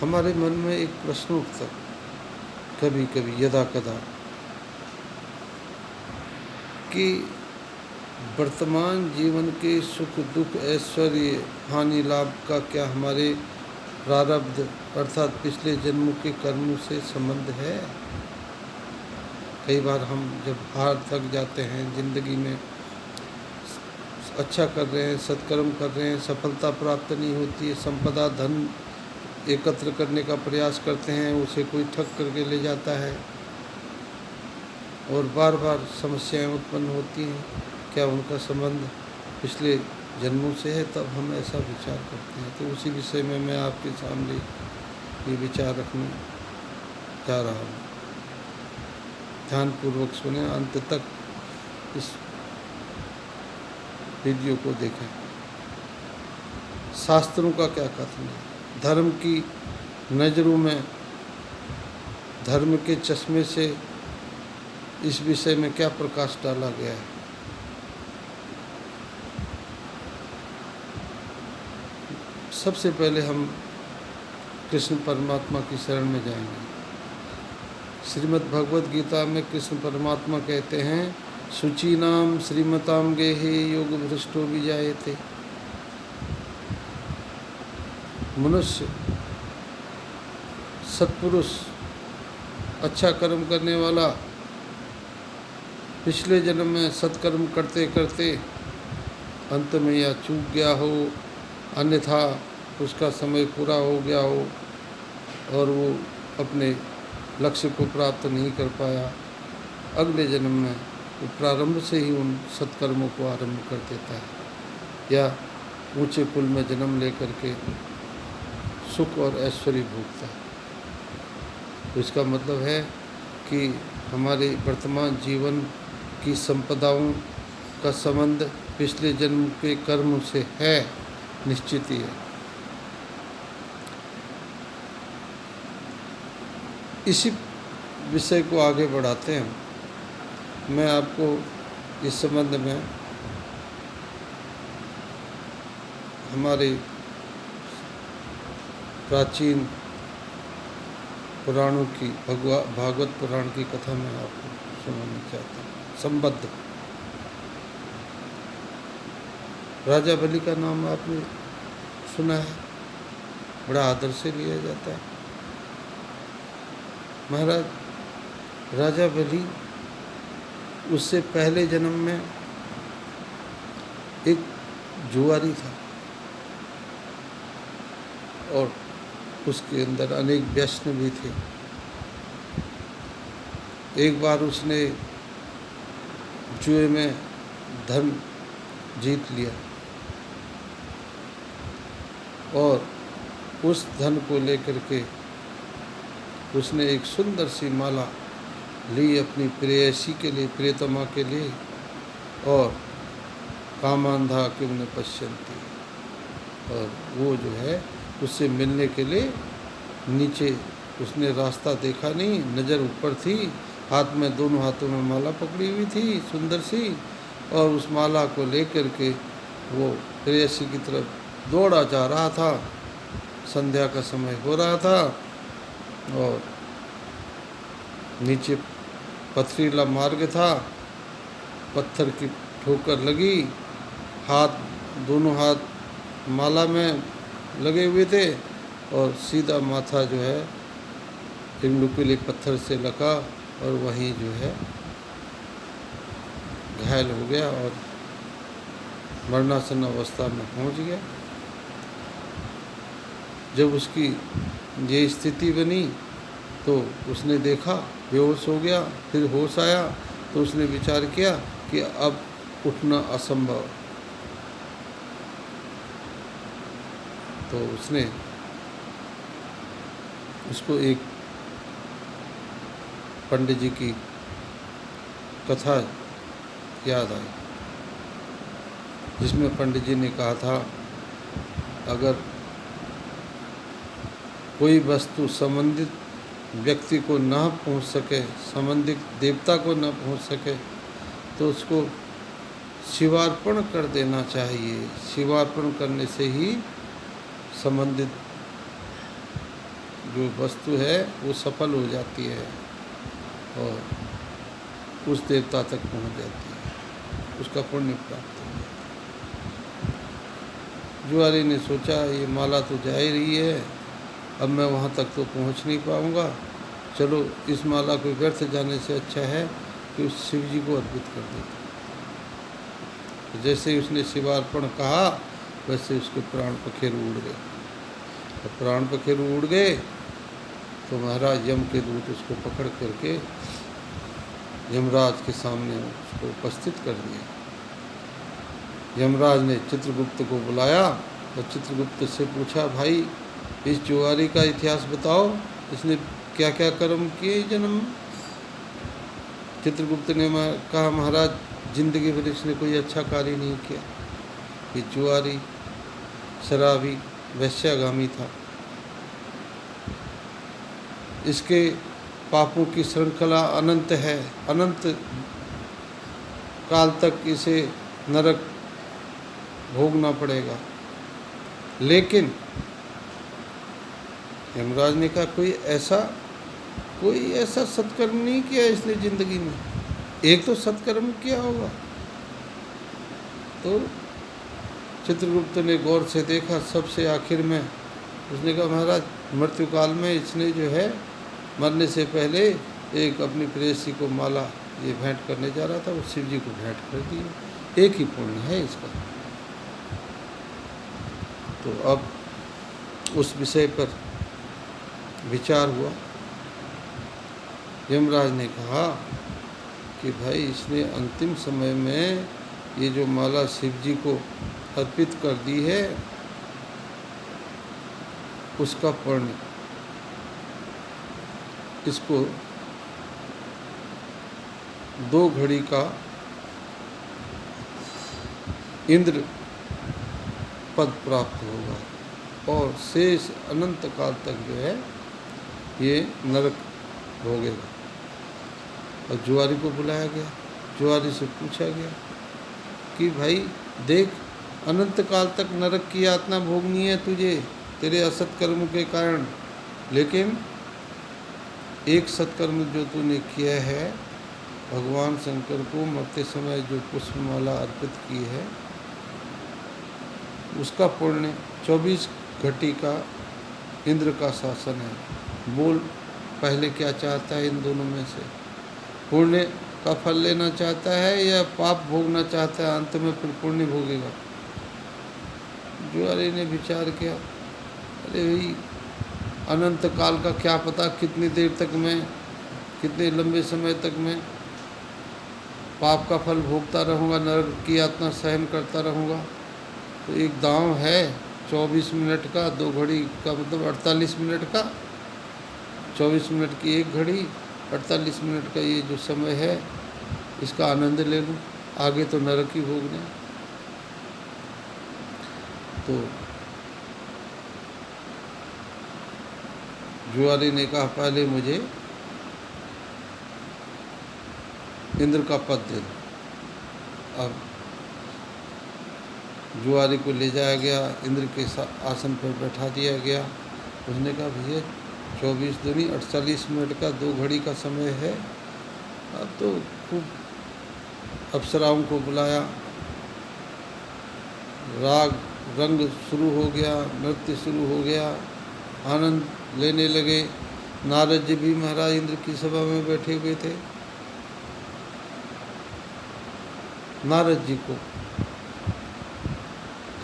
हमारे मन में एक प्रश्न उठता कभी कभी यदा कदा कि वर्तमान जीवन के सुख दुख ऐश्वर्य हानि लाभ का क्या हमारे प्रारब्ध अर्थात पिछले जन्मों के कर्मों से संबंध है। कई बार हम जब हार थक जाते हैं, जिंदगी में अच्छा कर रहे हैं, सत्कर्म कर रहे हैं, सफलता प्राप्त नहीं होती है, संपदा धन एकत्र करने का प्रयास करते हैं, उसे कोई ठग करके ले जाता है और बार बार समस्याएं उत्पन्न होती हैं। क्या उनका संबंध पिछले जन्मों से है? तब हम ऐसा विचार करते हैं। तो उसी विषय में मैं आपके सामने ये विचार रखने जा रहा हूँ। ध्यानपूर्वक सुने, अंत तक इस वीडियो को देखें। शास्त्रों का क्या कथन है? धर्म की नज़रों में, धर्म के चश्मे से इस विषय में क्या प्रकाश डाला गया है? सबसे पहले हम कृष्ण परमात्मा की शरण में जाएंगे। श्रीमद् भगवद गीता में कृष्ण परमात्मा कहते हैं, शुचीनाम श्रीमताम गेहे योग भ्रष्टो विजायते। मनुष्य, सत्पुरुष, अच्छा कर्म करने वाला पिछले जन्म में सत्कर्म करते करते अंत में या चूक गया हो, अन्यथा उसका समय पूरा हो गया हो और वो अपने लक्ष्य को प्राप्त नहीं कर पाया, अगले जन्म में वो प्रारंभ से ही उन सत्कर्मों को आरंभ कर देता है या ऊंचे कुल में जन्म लेकर के सुख और ऐश्वर्य भोगता है। तो इसका मतलब है कि हमारे वर्तमान जीवन की संपदाओं का संबंध पिछले जन्म के कर्म से है, निश्चित ही है। इसी विषय को आगे बढ़ाते हैं। मैं आपको इस संबंध में हमारे प्राचीन पुराणों की भागवत पुराण की कथा में आपको सुनाना चाहता हूँ। संबद्ध राजा बलि का नाम आपने सुना है, बड़ा आदर से लिया जाता है। महाराज राजा बलि उससे पहले जन्म में एक जुआरी था और उसके अंदर अनेक व्यसन भी थे। एक बार उसने जुए में धन जीत लिया और उस धन को लेकर के उसने एक सुंदर सी माला ली अपनी प्रेयसी के लिए, प्रियतमा के लिए, और कामांधा किम पश्यन्ति, और वो जो है उससे मिलने के लिए नीचे उसने रास्ता देखा नहीं, नज़र ऊपर थी, हाथ में दोनों हाथों में माला पकड़ी हुई थी सुंदर सी, और उस माला को लेकर के वो प्रेयसी की तरफ दौड़ा जा रहा था। संध्या का समय हो रहा था और नीचे पथरीला मार्ग था, पत्थर की ठोकर लगी, दोनों हाथ माला में लगे हुए थे और सीधा माथा जो है एक नुकीले पत्थर से लगा और वहीं जो है घायल हो गया और मरणासन अवस्था में पहुंच गया। जब उसकी ये स्थिति बनी तो उसने देखा, बेहोश हो गया, फिर होश आया तो उसने विचार किया कि अब उठना असंभव। तो उसने उसको एक पंडित जी की कथा याद आई, जिसमें पंडित जी ने कहा था, अगर कोई वस्तु संबंधित व्यक्ति को ना पहुंच सके, संबंधित देवता को ना पहुंच सके, तो उसको शिवार्पण कर देना चाहिए। शिवार्पण करने से ही संबंधित जो वस्तु है वो सफल हो जाती है और उस देवता तक पहुंच जाती है, उसका पुण्य प्राप्त हो जाता है। जुआरी ने सोचा ये माला तो जा ही रही है, अब मैं वहाँ तक तो पहुँच नहीं पाऊँगा, चलो इस माला को व्यर्थ जाने से अच्छा है कि उस शिव जी को अर्पित कर देते। तो जैसे ही उसने शिवार्पण कहा वैसे उसके प्राण पखेरु उड़ गए। और प्राण पखेरु उड़ गए तो महाराज यम के दूत उसको पकड़ करके यमराज के सामने उसको उपस्थित कर दिया। यमराज ने चित्रगुप्त को बुलाया और चित्रगुप्त से पूछा, भाई इस जुआरी का इतिहास बताओ, इसने क्या क्या कर्म किए जन्म में। चित्रगुप्त ने कहा, महाराज जिंदगी भर इसने कोई अच्छा कार्य नहीं किया, ये जुआरी शराबी वैश्यागामी था, इसके पापों की श्रृंखला अनंत है, अनंत काल तक इसे नरक भोगना पड़ेगा। लेकिन यमराज ने कहा कोई ऐसा सत्कर्म नहीं किया इसने जिंदगी में, एक तो सत्कर्म किया होगा। तो चित्रगुप्त ने गौर से देखा, सबसे आखिर में उसने कहा, महाराज मृत्यु काल में इसने जो है मरने से पहले एक अपनी प्रेयसी को माला ये भेंट करने जा रहा था, वो शिव जी को भेंट कर दी, एक ही पुण्य है इसका। तो अब उस विषय पर विचार हुआ। यमराज ने कहा कि भाई इसने अंतिम समय में ये जो माला शिव जी को अर्पित कर दी है, उसका पुण्य इसको 2 घड़ी का इंद्र पद प्राप्त होगा और शेष अनंत काल तक जो है ये नरक भोगेगा। और जुआरी को बुलाया गया, जुआरी से पूछा गया कि भाई देख, अनंत काल तक नरक की यातना भोगनी है तुझे तेरे असत्कर्म के कारण, लेकिन एक सत्कर्म जो तूने किया है, भगवान शंकर को मरते समय जो पुष्पमाला अर्पित की है, उसका पुण्य 24 घटी का इंद्र का शासन है। बोल पहले क्या चाहता है इन दोनों में से, पुण्य का फल लेना चाहता है या पाप भोगना चाहता है, अंत में फिर पुण्य भोगेगा। जुआरी ने विचार किया, अरे भाई अनंत काल का क्या पता कितनी देर तक मैं, कितने लंबे समय तक मैं पाप का फल भोगता रहूँगा, नरक की यातना सहन करता रहूँगा। तो एक दांव है 24 मिनट का, 2 घड़ी का मतलब 48 मिनट का, 24 मिनट की 1 घड़ी, 48 मिनट का ये जो समय है, इसका आनंद ले लूँ, आगे तो नरक ही भोगना। तो जुआरी ने कहा, पहले मुझे इंद्र का पद दे दो। अब जुआरी को ले जाया गया, इंद्र के आसन पर बैठा दिया गया। उसने कहा, भैया 24 दूनी 48 मिनट का 2 घड़ी का समय है। अब तो खूब अप्सराओं को बुलाया, राग रंग शुरू हो गया, नृत्य शुरू हो गया, आनंद लेने लगे। नारद जी भी महाराज इंद्र की सभा में बैठे हुए थे। नारद जी को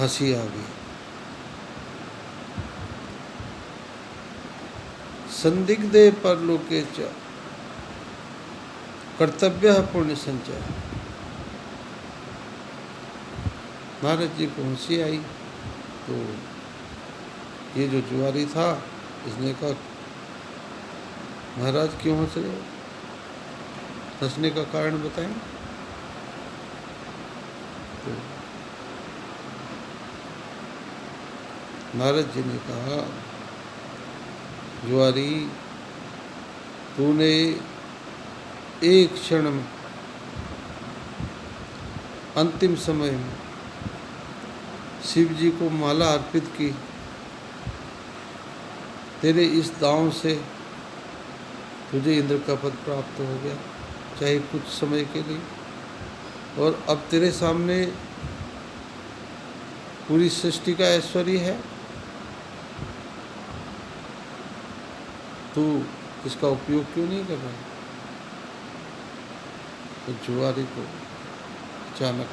हंसी आ गई। संदिग्धे परलोके च कर्तव्य पुण्य संचय। नारद जी को हंसी आई। तो ये जो जुआरी था, इसने कहा, महाराज क्यों हंस रहे हो, हंसने का कारण बताएं। तो नारद जी ने कहा, जुआरी तूने एक क्षण में, अंतिम समय में शिव जी को माला अर्पित की तेरे इस दांव से तुझे इंद्र का पद प्राप्त हो गया, चाहे कुछ समय के लिए। और अब तेरे सामने पूरी सृष्टि का ऐश्वर्य है, तू इसका उपयोग क्यों नहीं कर रहा है? तो जुआरी को अचानक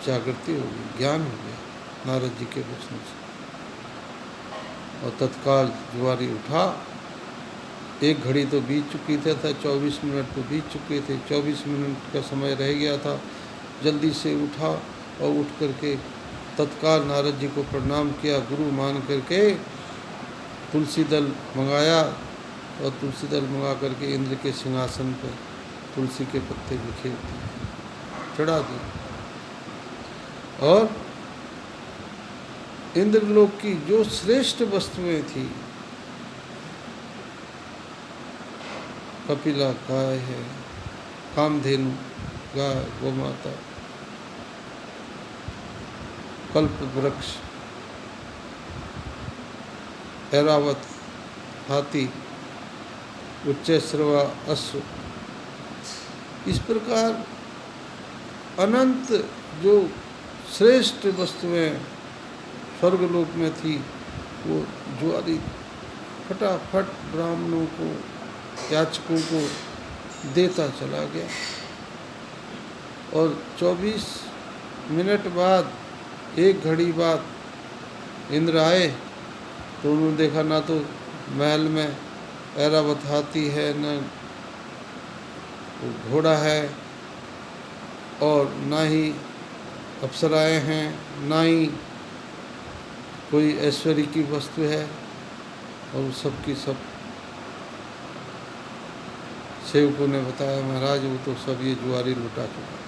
जागृति हो गई, ज्ञान हो गया नारद जी के वचनों से, और तत्काल जुआरी उठा। एक घड़ी तो बीत चुकी थी, 24 मिनट तो बीत चुके थे, 24 मिनट का समय रह गया था। जल्दी से उठा और उठ करके तत्काल नारद जी को प्रणाम किया, गुरु मान करके तुलसी दल मंगाया, और तुलसी दल मंगा करके इंद्र के सिंहासन पर तुलसी के पत्ते बिखेर दिए, चढ़ा दिए। और इंद्रलोक की जो श्रेष्ठ वस्तुएं थी, कपिला गाय है, कामधेनु गाय गोमाता, कल्प वृक्ष, ऐरावत हाथी, उच्चैश्रवा अश्व, इस प्रकार अनंत जो श्रेष्ठ वस्तुएं स्वर्गलोक में थी, वो जुआरी फटाफट ब्राह्मणों को, याचकों को देता चला गया। और 24 मिनट बाद, एक घड़ी बाद इंद्र आए तो उन्होंने देखा ना तो महल में ऐरावत हाथी है, न घोड़ा है, और ना ही अप्सराएं हैं, ना ही कोई ऐश्वर्य की वस्तु है, और सब की सब सेवकों ने बताया, महाराज वो तो सब ये जुआरी लुटा चुका है।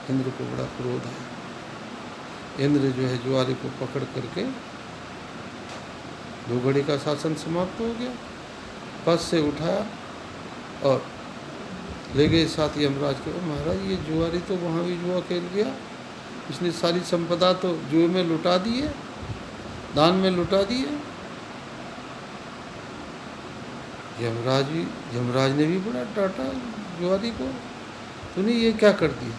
इंद्र को बड़ा क्रोध है। इंद्र जो है जुआरी को पकड़ करके, 2 घड़ी का शासन समाप्त हो गया, पद से उठाया और ले गए साथ यमराज के। महाराज ये जुआरी तो वहाँ भी जुआ खेल गया, इसने सारी संपदा तो जुए में लुटा दी है, दान में लुटा दी है। यमराज ने भी बड़ा डांटा जुआरी को, तूने ये क्या कर दिया?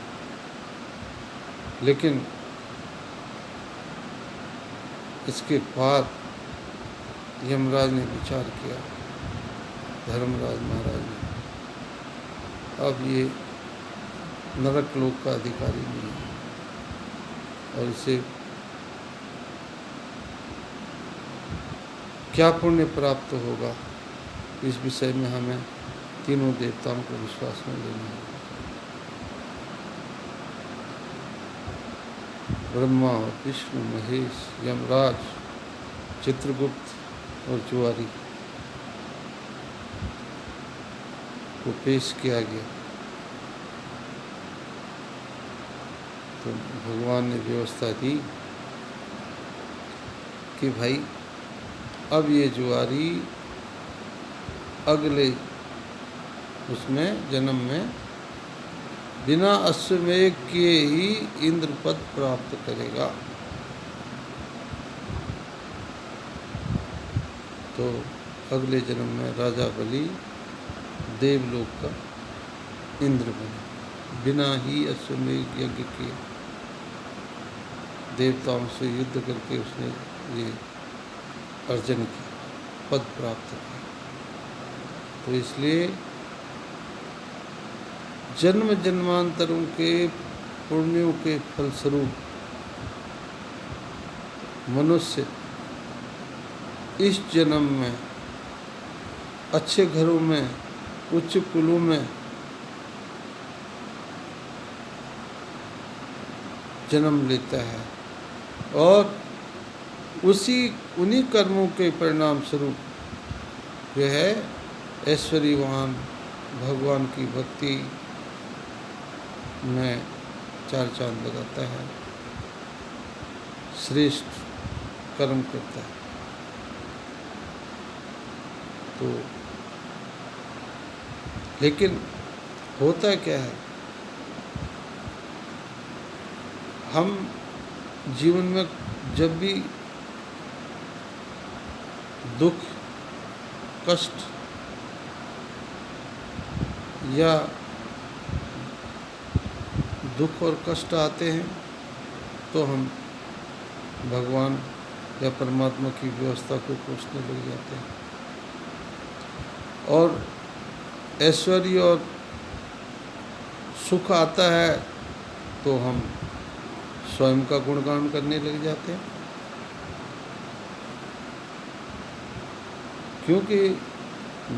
लेकिन इसके बाद यमराज ने विचार किया, धर्मराज महाराज ने, अब ये नरक लोक का अधिकारी नहीं है, और इसे क्या पुण्य प्राप्त होगा, इस विषय में हमें तीनों देवताओं को विश्वास में लेना है। ब्रह्मा, विष्णु, महेश, यमराज, चित्रगुप्त और जुआरी को पेश किया गया। तो भगवान ने व्यवस्था दी कि भाई अब ये जुआरी अगले उसमें जन्म में बिना अश्वमेध किए ही इंद्र पद प्राप्त करेगा। तो अगले जन्म में राजा बलि देवलोक का इंद्र बने, बिना ही अश्वमेध यज्ञ के देवताओं से युद्ध करके उसने ये अर्जन किया, पद प्राप्त किया। तो इसलिए जन्म जन्मांतरों के पुण्यों के फलस्वरूप मनुष्य इस जन्म में अच्छे घरों में, उच्च कुलों में जन्म लेता है, और उन्हीं कर्मों के परिणाम स्वरूप जो है ऐश्वर्यवान, भगवान की भक्ति में 4 चांद लगाता है, श्रेष्ठ कर्म करता है। तो लेकिन होता क्या है, हम जीवन में जब भी दुख, कष्ट या दुख और कष्ट आते हैं तो हम भगवान या परमात्मा की व्यवस्था को कोसने लग जाते हैं, और ऐश्वर्य और सुख आता है तो हम स्वयं का गुणगान करने लग जाते हैं, क्योंकि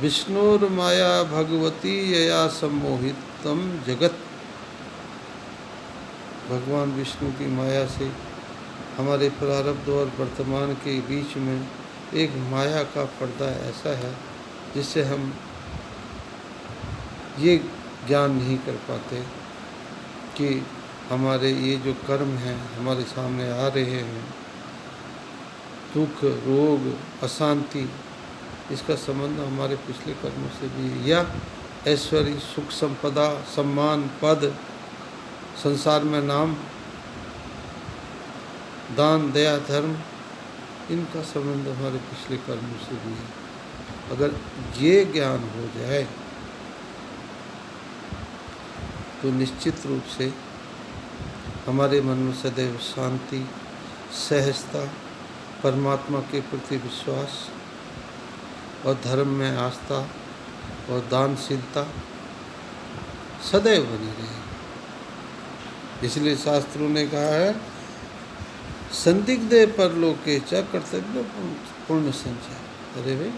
विष्णुर माया भगवती यया सम्मोहितम जगत। भगवान विष्णु की माया से हमारे प्रारब्ध और वर्तमान के बीच में एक माया का पर्दा ऐसा है जिससे हम ये ज्ञान नहीं कर पाते कि हमारे ये जो कर्म हैं हमारे सामने आ रहे हैं, दुख, रोग, अशांति, इसका संबंध हमारे पिछले कर्मों से भी है, या ऐश्वर्य, सुख, संपदा, सम्मान, पद, संसार में नाम, दान, दया, धर्म, इनका संबंध हमारे पिछले कर्मों से भी है। अगर ये ज्ञान हो जाए तो निश्चित रूप से हमारे मन में सदैव शांति, सहजता, परमात्मा के प्रति विश्वास और धर्म में आस्था और दानशीलता सदैव बनी रहेगी। इसलिए शास्त्रों ने कहा है, संदिग्धे परलोके च कर्तव्य पुण्य संचय। अरे भाई,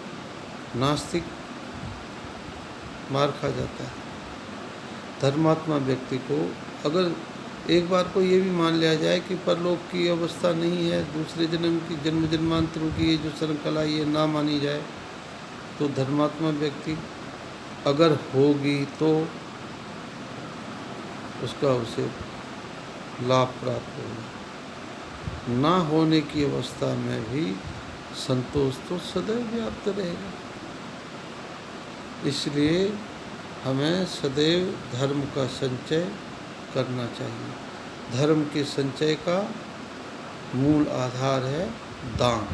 नास्तिक मार खा जाता है। धर्मात्मा व्यक्ति को अगर एक बार को ये भी मान लिया जाए कि परलोक की अवस्था नहीं है, दूसरे जन्म की, जन्म जन्मांतरों की ये जो श्रृंखला ये ना मानी जाए, तो धर्मात्मा व्यक्ति अगर होगी तो उसका उसे लाभ प्राप्त होगा। ना होने की अवस्था में भी संतोष तो सदैव व्याप्त रहेगा। इसलिए हमें सदैव धर्म का संचय करना चाहिए। धर्म के संचय का मूल आधार है दान।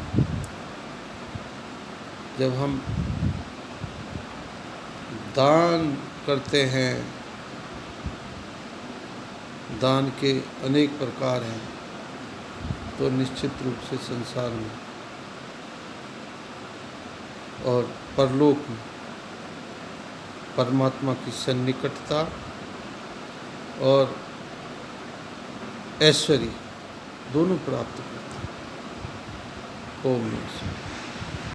जब हम दान करते हैं, दान के अनेक प्रकार हैं, तो निश्चित रूप से संसार में और परलोक में परमात्मा की सन्निकटता और ऐश्वर्य दोनों प्राप्त करते हैं। ओम नमः शिवाय।